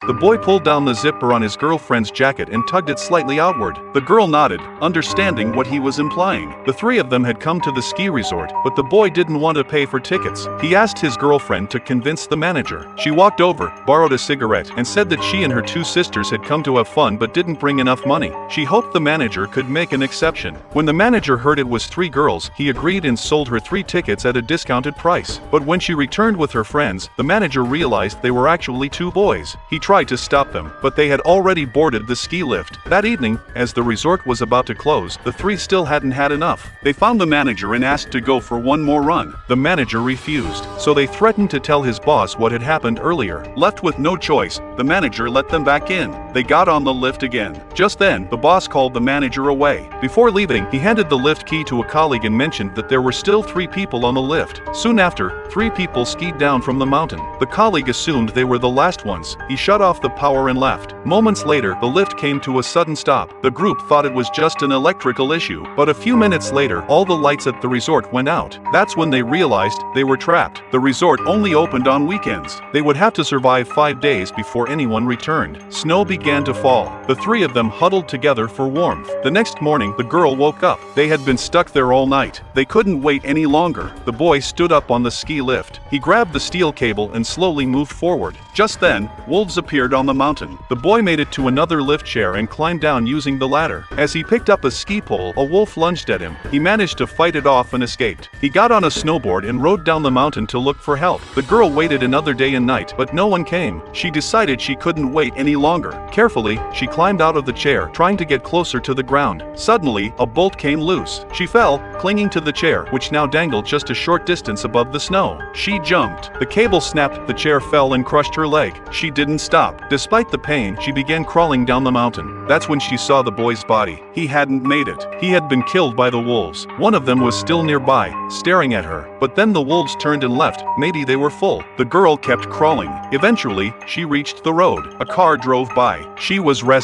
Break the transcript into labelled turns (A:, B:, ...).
A: The boy pulled down the zipper on his girlfriend's jacket and tugged it slightly outward. The girl nodded, understanding what he was implying. The three of them had come to the ski resort, but the boy didn't want to pay for tickets. He asked his girlfriend to convince the manager. She walked over, borrowed a cigarette, and said that she and her two sisters had come to have fun but didn't bring enough money. She hoped the manager could make an exception. When the manager heard it was 3 girls, he agreed and sold her 3 tickets at a discounted price. But when she returned with her friends, the manager realized they were actually 2 boys. He tried to stop them, but they had already boarded the ski lift. That evening, as the resort was about to close, the 3 still hadn't had enough. They found the manager and asked to go for one more run. The manager refused, so they threatened to tell his boss what had happened earlier. Left with no choice, the manager let them back in. They got on the lift again. Just then, the boss called the manager away. Before leaving, he handed the lift key to a colleague and mentioned that there were still 3 people on the lift. Soon after, 3 people skied down from the mountain. The colleague assumed they were the last ones. He shut off the power and left. Moments later, the lift came to a sudden stop. The group thought it was just an electrical issue, but a few minutes later, all the lights at the resort went out. That's when they realized they were trapped. The resort only opened on weekends. They would have to survive 5 days before anyone returned. Snow began to fall. The 3 of them huddled together for warmth. The next morning, the girl woke up. They had been stuck there all night. They couldn't wait any longer. The boy stood up on the ski lift. He grabbed the steel cable and slowly moved forward. Just then, wolves appeared on the mountain. The boy made it to another lift chair and climbed down using the ladder. As he picked up a ski pole, a wolf lunged at him. He managed to fight it off and escaped. He got on a snowboard and rode down the mountain to look for help. The girl waited another day and night, but no one came. She decided she couldn't wait any longer. Carefully, she climbed out of the chair, trying to get closer to the ground. Suddenly, a bolt came loose. She fell, clinging to the chair, which now dangled just a short distance above the snow. She jumped. The cable snapped, the chair fell and crushed her leg. She didn't stop. Despite the pain, she began crawling down the mountain. That's when she saw the boy's body. He hadn't made it. He had been killed by the wolves. One of them was still nearby, staring at her. But then the wolves turned and left. Maybe they were full. The girl kept crawling. Eventually, she reached the road. A car drove by. She was rescued.